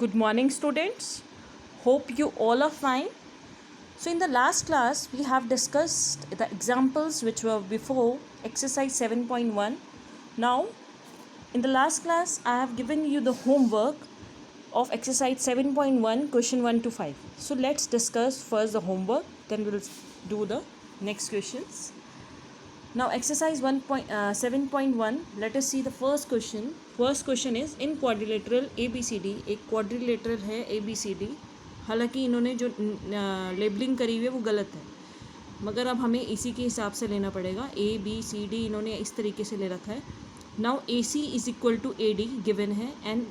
Good morning, students. Hope you all are fine. So, in the last class, we have discussed the examples which were before exercise 7.1. Now, in the last class, I have given you the homework of exercise 7.1, question 1 to 5. So, let's discuss first the homework, then we'll do the next questions. Now exercise 7.1, let us see the first question. First question is in quadrilateral ABCD, एक quadrilateral है ABCD, हालांकि इन्होंने जो labelling करी हुई है वो गलत है, मगर अब हमें इसी के हिसाब से लेना पड़ेगा. ABCD इन्होंने इस तरीके से ले रखा है. Now AC is equal to AD given है and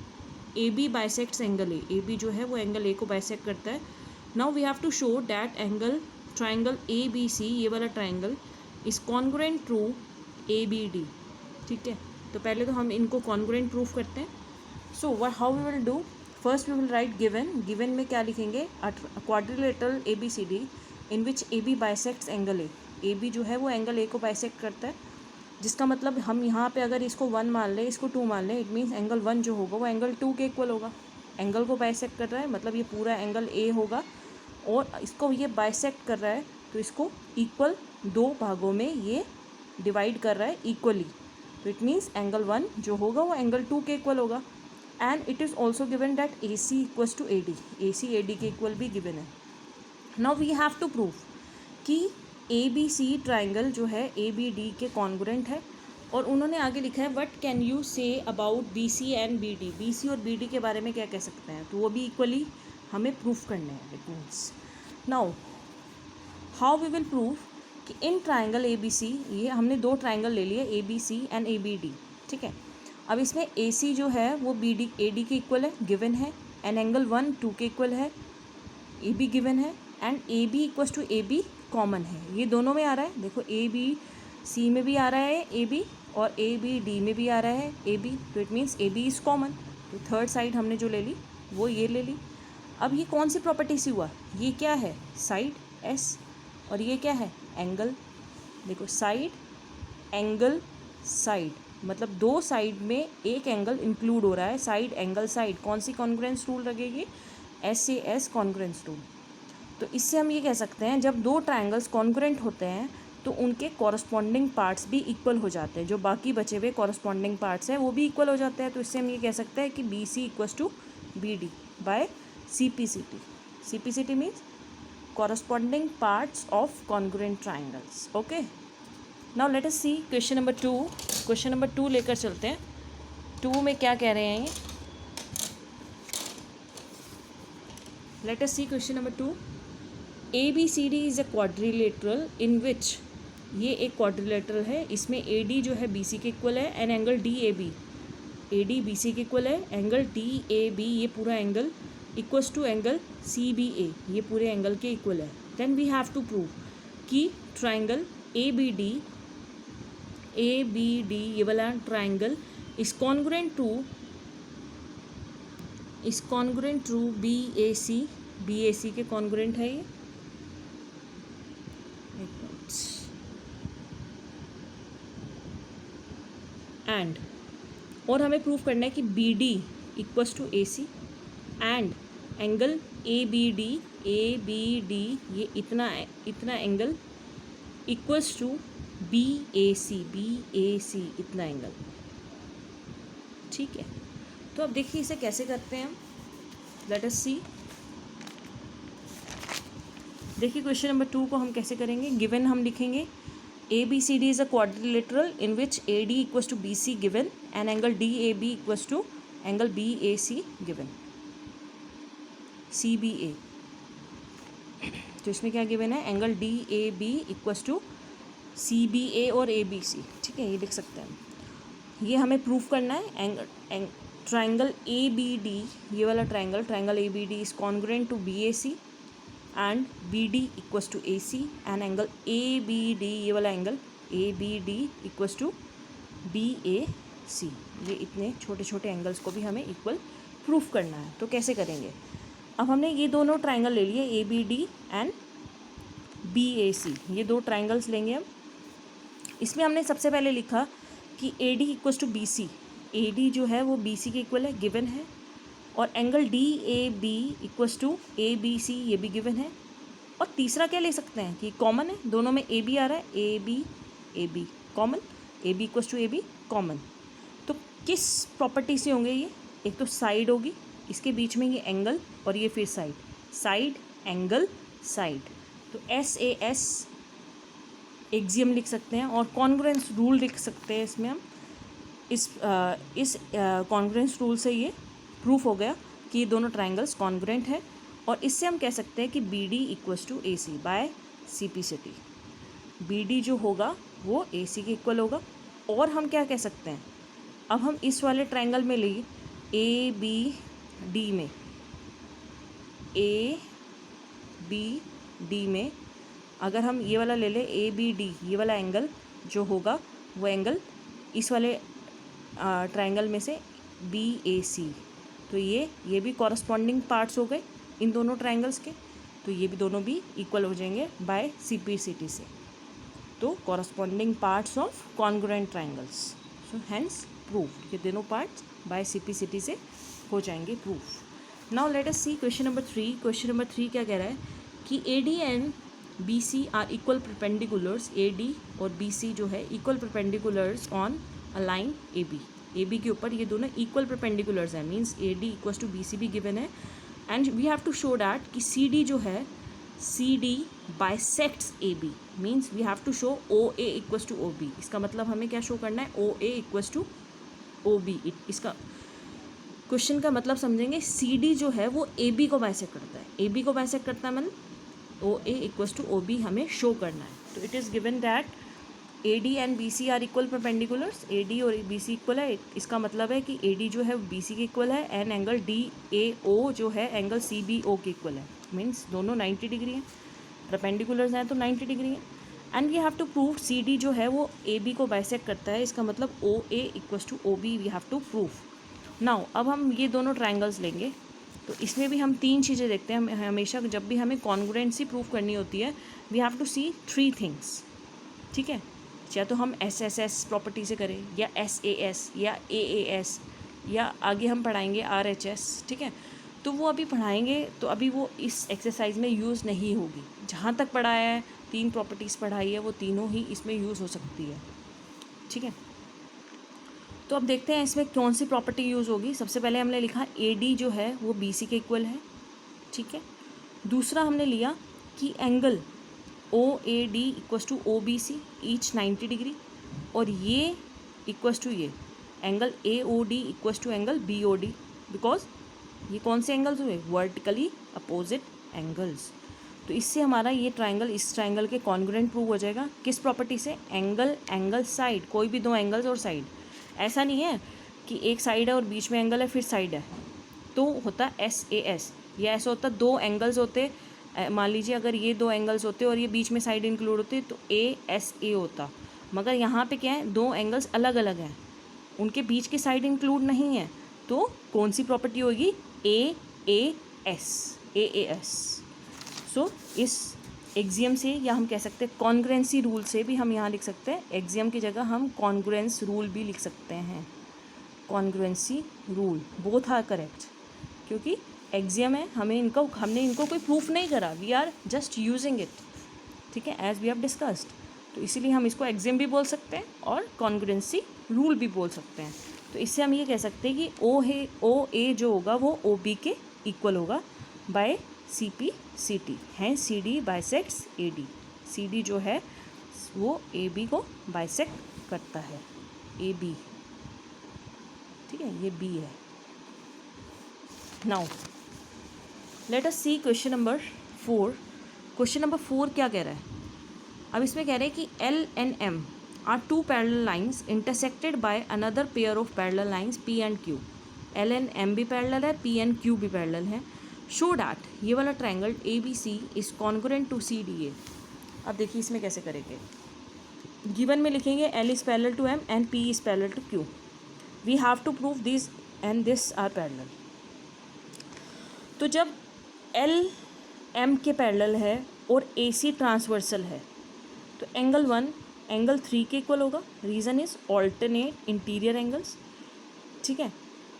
AB bisects angle A. AB जो है वो एंगल A को बाइसेक्ट करता है. Now we have to show that angle triangle ABC, ये वाला triangle is congruent to ABD. ठीक है, तो पहले तो हम इनको कॉन्ग्रुएंट प्रूफ करते हैं. So what how we will do, first we will write given में क्या लिखेंगे, quadrilateral ABCD in which AB bisects angle A. AB जो है वो एंगल A को बाइसेक्ट करता है, जिसका मतलब हम यहाँ पे अगर इसको 1 मान लें, इसको 2 मान लें, इट मीन्स एंगल 1 जो होगा वो एंगल 2 के इक्वल होगा. एंगल को बाइसेक्ट कर रहा है मतलब ये पूरा एंगल A होगा, और इसको ये बाइसेक्ट कर रहा है तो इसको इक्वल 2 भागों में ये डिवाइड कर रहा है इक्वली. तो इट मीन्स एंगल 1 जो होगा वो एंगल 2 के इक्वल होगा. And it is also given that AC equals to AD. AC AD के इक्वल भी गिवन है. Now we have to prove कि ABC ट्राइंगल जो है ABD के कॉन्ग्रुएंट है. और उन्होंने आगे लिखा है what can you say about BC and BD. BC और BD के बारे में क्या कह सकते हैं, तो वो भी इक्वली हमें प्रूफ करने हैं. It means now how we will prove कि इन ट्राइंगल ABC, ये हमने 2 ट्राइंगल ले लिए ABC एंड ABD. ठीक है, अब इसमें AC जो है वो AD के इक्वल है, गिवन है, एंड एंगल 1 2 के इक्वल है, AB गिवन है, and AB equals to AB common है. ये दोनों में आ रहा है, देखो ABC में भी आ रहा है AB और ABD में भी आ रहा है AB, तो it means AB is common. तो थर्ड साइड हमने जो ले ली वो ये ले ली. अब ये कौन सी प्रॉपर्टी से हुआ, ये क्या है साइड S, और ये क्या है एंगल. देखो साइड एंगल साइड, मतलब 2 साइड में एक एंगल इंक्लूड हो रहा है. साइड एंगल साइड, कौन सी कॉन्ग्रुएंस रूल लगेगी, SAS कॉन्ग्रुएंस रूल. तो इससे हम ये कह सकते हैं जब 2 ट्राइंगल्स कॉन्ग्रुएंट होते हैं तो उनके कॉरस्पॉन्डिंग पार्ट्स भी इक्वल हो जाते हैं. जो बाकी बचे हुए कॉरस्पॉन्डिंग पार्ट्स हैं वो भी इक्वल हो जाते हैं. तो इससे हम ये कह सकते हैं कि BC equals to BD by CPCT. CPCT means corresponding parts of congruent triangles. Okay, now let us see question number 2. question number 2 लेकर चलते हैं. 2 में क्या कह रहे हैं ये, let us see question number 2. ABCD is a quadrilateral in which, ये एक quadrilateral है, इसमें AD जो है BC के इक्वल है, and angle DAB, AD BC के इक्वल है, एंगल DAB ये पूरा angle equals to angle CBA, ये पूरे एंगल के इक्वल है. Then we have to prove कि ट्राइंगल ABD ये वाला triangle is congruent to BAC के कॉन्ग्रुएंट है ये. एंड और हमें प्रूव करना है कि BD equals to AC and angle ABD ये इतना एंगल इक्वल्स टू BAC इतना एंगल. ठीक है, तो अब देखिए इसे कैसे करते हैं हम, लेट अस सी. देखिए क्वेश्चन नंबर 2 को हम कैसे करेंगे. गिवन हम लिखेंगे ABCD is a quadrilateral in which AD equals to BC given and angle DAB equals to angle BAC given CBA. तो इसमें क्या गिवन है, angle DAB equals to CBA और ABC. ठीक है, ये लिख सकते हैं. ये हमें प्रूफ करना है ट्राइंगल ABD, ये वाला triangle ABD is congruent to BAC and BD equals to AC and angle ABD, ये वाला angle ABD equals to BAC. ये इतने छोटे छोटे एंगल्स को भी हमें इक्वल प्रूफ करना है. तो कैसे करेंगे, अब हमने ये दोनों ट्राइंगल ले लिए ABD एंड BAC, ये 2 ट्राइंगल्स लेंगे हम. इसमें हमने सबसे पहले लिखा कि AD equals to BC. AD जो है वो BC के इक्वल है, गिवन है, और angle D A B equals to A B C, ये भी गिवन है। और तीसरा क्या ले सकते हैं कि कॉमन है, दोनों में ए बी आ रहा है, A B common, A B equals to A B common. तो किस प्रॉपर्टी से होंगे ये? एक तो साइड होगी, इसके बीच में ये एंगल, और ये फिर साइड, साइड एंगल साइड। तो एस ए एस एक्सियम लिख सकते हैं, और कॉन्ग्रुएंस रूल लिख सकते हैं इसमें हम। इस कॉन्ग्रुएंस रूल से ये प्रूफ हो गया कि ये दोनों ट्राइंगल्स कॉन्ग्रुएंट है। और इससे हम कह सकते हैं कि B D equals to A C by C P C T. B D जो होगा वो ए सी के इक्वल होगा। और हम क्या कह सकते हैं, अब हम इस वाले ट्राइंगल में लिए ए बी डी में, ए बी डी में अगर हम ये वाला ले लें ए बी डी, ये वाला एंगल जो होगा वो एंगल इस वाले ट्राइंगल में से बी ए सी। तो ये भी कॉरस्पॉन्डिंग पार्ट्स हो गए इन दोनों ट्राइंगल्स के, तो ये भी दोनों भी इक्वल हो जाएंगे by C P C T से। तो corresponding parts of congruent triangles, so hence proof, ये दोनों parts by C P C T से हो जाएंगे proof. Now let us see question number 3। Question number 3 क्या कह रहा है कि A D and B C are equal perpendiculars, A D और बी सी जो है equal perpendiculars on a line A B. A B के ऊपर ये दोनों इक्वल परपेंडिकुलर्स हैं, means A D equals to B C भी गिवन है। And we have to show that कि सी डी जो है, C D bisects A B, means we have to show O A equals to O B. इसका मतलब हमें क्या show करना है, O A equals to O B. इसका क्वेश्चन का मतलब समझेंगे, सी डी जो है वो ए बी को बाइसेक्ट करता है, ए बी को बाइसेक्ट करता है, मतलब O A equals to O B हमें शो करना है। तो it is given that A D and B C are equal perpendiculars, A D और बी सी इक्वल है। इसका मतलब है कि ए डी जो है बी सी के इक्वल है, एंड एंगल डी ए ओ जो है एंगल सी बी ओ के इक्वल है, मीन्स दोनों 90 डिग्री हैं, परपेंडिकुलर्स हैं तो 90 डिग्री है। And we have to prove C D जो है वो ए बी को बाइसेक्ट करता है, इसका मतलब O A equals to O B we have to prove. Now अब हम ये दोनों ट्राइंगल्स लेंगे, तो इसमें भी हम 3 चीज़ें देखते हैं। हमेशा जब भी हमें कॉन्ग्रुएंसी प्रूव करनी होती है, we have to see 3 things, ठीक है। या तो हम एस एस एस प्रॉपर्टी से करें, या एस ए एस, या ए एस, या आगे हम पढ़ाएंगे आर एच एस, ठीक है। तो वो अभी पढ़ाएंगे, तो अभी वो इस एक्सरसाइज में यूज़ नहीं होगी। जहाँ तक पढ़ाया है, 3 प्रॉपर्टीज़ पढ़ाई है, वो तीनों ही इसमें यूज़ हो सकती है, ठीक है। तो अब देखते हैं इसमें कौन सी प्रॉपर्टी यूज़ होगी। सबसे पहले हमने लिखा ए डी जो है वो बी सी के इक्वल है, ठीक है। दूसरा हमने लिया कि angle O A D equals to O B C each 90 degree, और ये इक्वल्स टू ये angle A O D equals to angle B O D, because ये कौन से एंगल्स हुए, वर्टिकली अपोजिट एंगल्स। तो इससे हमारा ये ट्राइंगल इस ट्राइंगल के कॉन्ग्रुएंट प्रूव हो जाएगा। किस प्रॉपर्टी से, एंगल एंगल साइड, कोई भी 2 एंगल्स और साइड। ऐसा नहीं है कि एक साइड है और बीच में एंगल है फिर साइड है, तो होता एस ए एस। या ऐसा होता 2 एंगल्स होते, मान लीजिए अगर ये 2 एंगल्स होते और ये बीच में साइड इंक्लूड होते तो ए एस ए होता। मगर यहाँ पे क्या है, 2 एंगल्स अलग अलग हैं, उनके बीच की साइड इंक्लूड नहीं है, तो कौन सी प्रॉपर्टी होगी, ए एस, ए एस। सो इस एक्सियम से, या हम कह सकते हैं कॉन्ग्रुएंसी रूल से भी हम यहाँ लिख सकते हैं, एक्सियम की जगह हम कॉन्ग्रुएंस रूल भी लिख सकते हैं। Congruency rule, both are correct, क्योंकि एक्सियम है, हमने इनको कोई प्रूफ नहीं करा, we are just using it, ठीक है, एज वी हैव डिस्कस्ड। तो इसीलिए हम इसको एक्सियम भी बोल सकते हैं और कॉन्ग्रुएंसी रूल भी बोल सकते हैं। तो इससे हम ये कह सकते हैं कि ओ ए जो होगा वो ओ बी के इक्वल होगा by C P C T, हैं C D bisects A D. C D जो है वो ए बी को बाइसेक्ट करता है, ए बी, ठीक है, ये बी है। Now let us see question number 4। Question number 4 क्या कह रहा है, अब इसमें कह रहे हैं कि L and M are 2 parallel lines intersected by another pair of parallel lines P and Q. L and M भी पैरेलल है, पी एंड क्यू भी पैरेलल है। शो डैट ये वाला triangle A B C is congruent to C D A. अब देखिए इसमें कैसे करेंगे, गिवन में लिखेंगे L is parallel to M and P is parallel to Q. We have to prove this and this are parallel. तो जब L M के पैरेलल है और ए सी ट्रांसवर्सल है, तो एंगल 1 एंगल 3 के इक्वल होगा। Reason is alternate interior angles, ठीक है।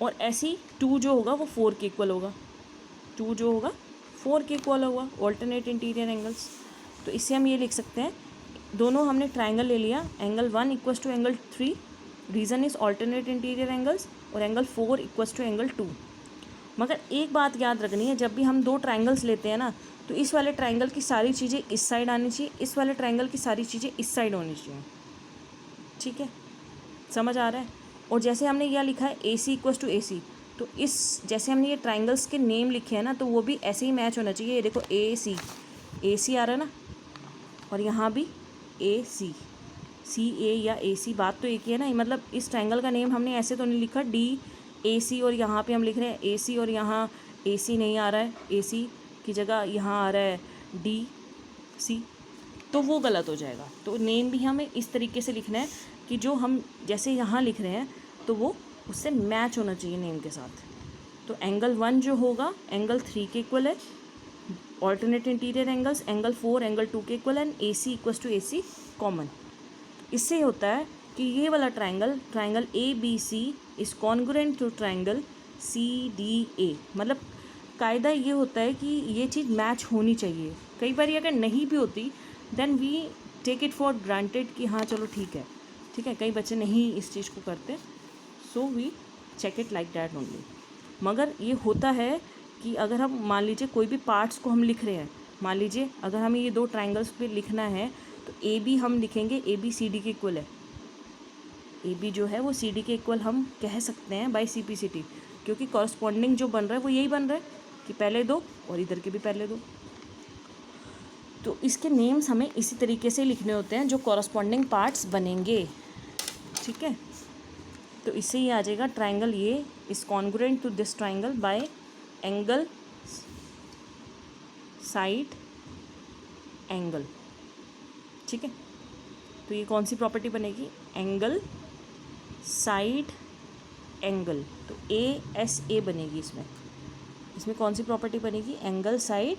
और ऐसी 2 जो होगा वो 4 के इक्वल होगा, 2 जो होगा 4 के इक्वल होगा, ऑल्टरनेट इंटीरियर एंगल्स। तो इससे हम ये लिख सकते हैं, दोनों हमने ट्राइंगल ले लिया, angle 1 equals to angle 3, reason is alternate interior angles, और एंगल 4 इक्वल्स टू एंगल 2। मगर एक बात याद रखनी है, जब भी हम 2 ट्राइंगल्स लेते हैं ना, तो इस वाले ट्राइंगल की सारी चीज़ें इस साइड आनी चाहिए, इस वाले ट्राइंगल की सारी चीज़ें इस साइड होनी चाहिए। ठीक है, समझ आ रहा है। और जैसे हमने यह लिखा है ए सी इक्वल्स टू ए सी, तो इस जैसे हमने ये ट्राइंगल्स के नेम लिखे हैं ना, तो वो भी ऐसे ही मैच होना चाहिए। ये देखो ए सी आ रहा है ना, और यहाँ भी ए सी ए या ए सी, बात तो एक ही है ना। मतलब इस ट्राइंगल का नेम हमने ऐसे तो नहीं लिखा डी ए सी, और यहाँ पे हम लिख रहे हैं ए सी, और यहाँ ए सी नहीं आ रहा है, ए सी की जगह यहाँ आ रहा है डी सी, तो वो गलत हो जाएगा। तो नेम भी हमें इस तरीके से लिखना है कि जो हम जैसे यहाँ लिख रहे हैं तो वो उससे मैच होना चाहिए नेम के साथ। तो एंगल 1 जो होगा एंगल 3 के इक्वल है, alternate interior angles angle 4 angle 2 के equal, and A C equals to A C common. इससे होता है कि ये वाला triangle A B C is congruent to triangle C D A. मतलब कायदा ये होता है कि ये चीज़ मैच होनी चाहिए। कई बार अगर नहीं भी होती then we take it for granted कि हाँ चलो ठीक है। कई बच्चे नहीं इस चीज़ को करते, so we check it like that only. मगर ये होता है कि अगर हम मान लीजिए कोई भी पार्ट्स को हम लिख रहे हैं, मान लीजिए अगर हमें ये 2 ट्राइंगल्स पे लिखना है तो ए बी हम लिखेंगे, ए बी सी डी के इक्वल है। ए बी जो है वो सी डी के इक्वल हम कह सकते हैं by C P C T, क्योंकि कॉरस्पॉन्डिंग जो बन रहा है वो यही बन रहा है कि पहले 2 और इधर के भी पहले 2। तो इसके नेम्स हमें इसी तरीके से लिखने होते हैं जो कॉरस्पॉन्डिंग पार्ट्स बनेंगे। ठीक है, तो इससे ही आ जाएगा ट्राइंगल ये is congruent to this triangle by angle side angle. ठीक है, तो ये कौन सी प्रॉपर्टी बनेगी, एंगल साइड एंगल। तो ए एस ए बनेगी इसमें कौन सी प्रॉपर्टी बनेगी, एंगल साइड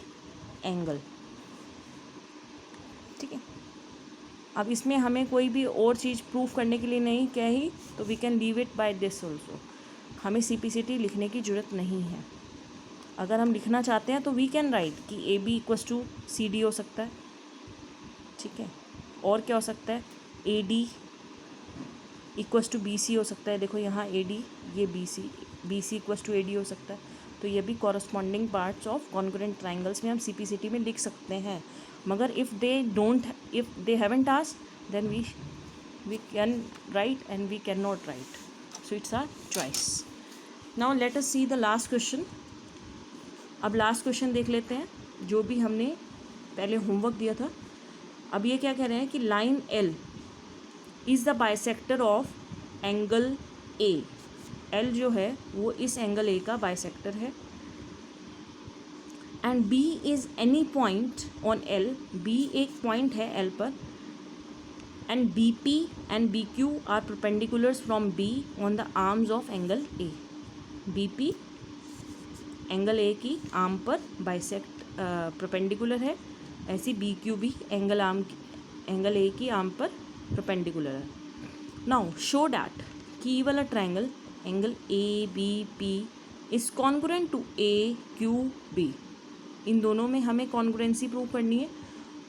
एंगल। ठीक है, अब इसमें हमें कोई भी और चीज़ प्रूफ करने के लिए नहीं कही, तो we can leave it by this also. हमें सी पी सी टी लिखने की ज़रूरत नहीं है। अगर हम लिखना चाहते हैं तो वी कैन राइट कि A B equals to C D हो सकता है। ठीक है, और क्या हो सकता है, A D equals to B C हो सकता है। देखो यहाँ ए डी, ये B C equals to A D हो सकता है। तो ये भी corresponding parts of congruent triangles में हम सी पी सी टी में लिख सकते हैं। मगर if they haven't asked then we can write and we can not write, so it's our choice. Now let us see the last question. अब last question देख लेते हैं जो भी हमने पहले होमवर्क दिया था। अब ये क्या कह रहे हैं कि line L is the bisector of angle A. L जो है वो इस एंगल ए का बाइसेक्टर है, and B is any point on L. B एक पॉइंट है एल पर, and B P and B Q are perpendiculars from B on the arms of angle A. B P angle A की arm पर bisect perpendicular है, ऐसी B Q भी angle A की arm पर परपेंडिकुलर है। नाउ शो डैट कि ये वाला triangle angle A B P is congruent to A Q B. इन दोनों में हमें कॉन्ग्रुएंसी प्रूव करनी है,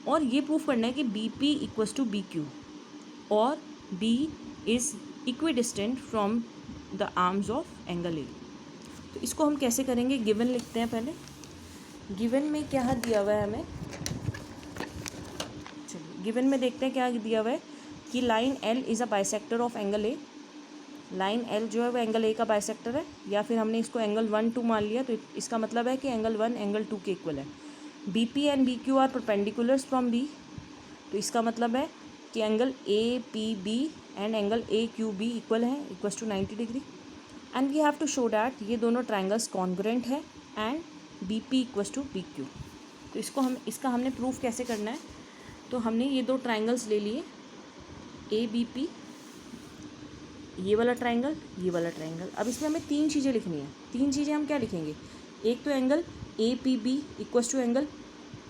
और ये प्रूव करना है कि B P equals to B Q और B is equidistant from the arms of angle A. तो इसको हम कैसे करेंगे, गिवन लिखते हैं पहले। गिवन में क्या दिया हुआ है हमें, चलिए गिवन में देखते हैं क्या दिया हुआ है कि line L is a bisector of angle A. Line L जो है वो एंगल ए का बाइसेक्टर है, या फिर हमने इसको एंगल 1 2 मान लिया, तो इसका मतलब है कि एंगल 1 एंगल 2 के इक्वल है। B P and B Q are perpendiculars from B, तो इसका मतलब है कि angle A P B and angle A Q B equal है, equals to 90 degree. And we have to show that ये दोनों ट्राइंगल्स कॉन्ग्रुएंट है and B P equals to B Q. तो इसका हमने प्रूफ कैसे करना है, तो हमने ये 2 ट्राइंगल्स ले लिए, ए बी पी, ये वाला ट्राइंगल, ये वाला ट्राइंगल। अब इसमें हमें 3 चीज़ें लिखनी है। 3 चीज़ें हम क्या लिखेंगे, एक तो angle A P B equals to angle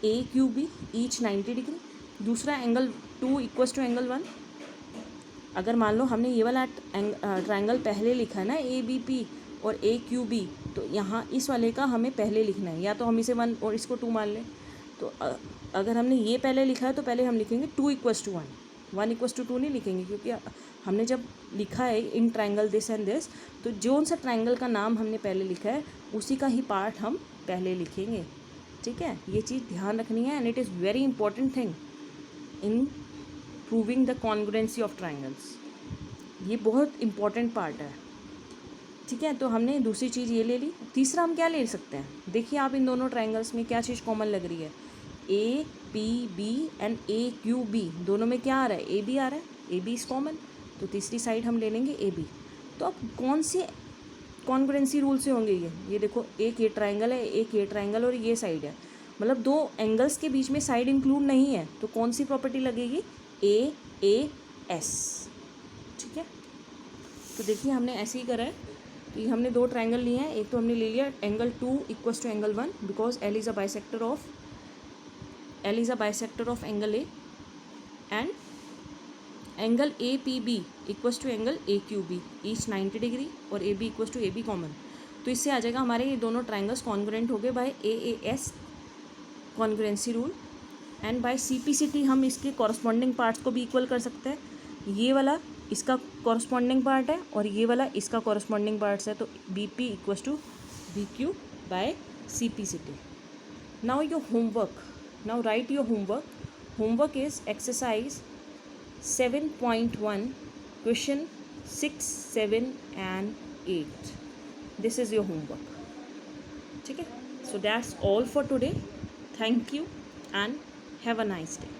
A Q B each 90 degree, दूसरा एंगल 2 इक्वल्स टू एंगल 1। अगर मान लो हमने ये वाला ट्राइंगल पहले लिखा है ना ए बी पी, और ए क्यू बी, तो यहाँ इस वाले का हमें पहले लिखना है, या तो हम इसे 1 और इसको 2 मान लें। तो अगर हमने ये पहले लिखा है तो पहले हम लिखेंगे 2=1, 1=2 नहीं लिखेंगे, क्योंकि हमने जब लिखा है in triangle this and this, तो जो सा ट्रायंगल का नाम हमने पहले लिखा है उसी का ही पार्ट हम पहले लिखेंगे। ठीक है, ये चीज़ ध्यान रखनी है, and it is very important thing in proving the congruency of triangles. ये बहुत इंपॉर्टेंट पार्ट है। ठीक है, तो हमने दूसरी चीज़ ये ले ली। तीसरा हम क्या ले सकते हैं, देखिए आप इन दोनों ट्रायंगल्स में क्या चीज़ कॉमन लग रही है, A P B and A Q B, दोनों में क्या आ रहा है, ए बी आ रहा है, ए बी इज़ कॉमन, तो तीसरी साइड हम ले लेंगे ए बी। तो अब कौन सी कॉन्ग्रुएंसी रूल से होंगे ये देखो, एक ये ट्रायंगल है, एक ये ट्रायंगल, और ये साइड है, मतलब दो एंगल्स के बीच में साइड इंक्लूड नहीं है, तो कौन सी प्रॉपर्टी लगेगी, ए एस। ठीक है, तो देखिए हमने ऐसे ही करा है कि हमने दो ट्रायंगल लिए हैं, एक तो हमने ले लिया angle 2 = angle 1, because L is a bisector of angle A, and angle A P B = angle A Q B, each 90 degree, और A B = A B common. तो इससे आ जाएगा हमारे ये दोनों ट्रायंगल्स कॉन्ग्रुएंट हो गए by AAS congruency rule, and by CPCT हम इसके कॉरस्पॉन्डिंग पार्ट्स को भी इक्वल कर सकते हैं। ये वाला इसका कॉरस्पॉन्डिंग पार्ट है और ये वाला इसका कॉरस्पॉन्डिंग पार्ट्स है, तो BP = BQ by CPCT। Now your homework, now write your homework is exercise 7.1 question 6, 7 and 8. This is your homework. ठीक है, so that's all for today. Thank you and have a nice day.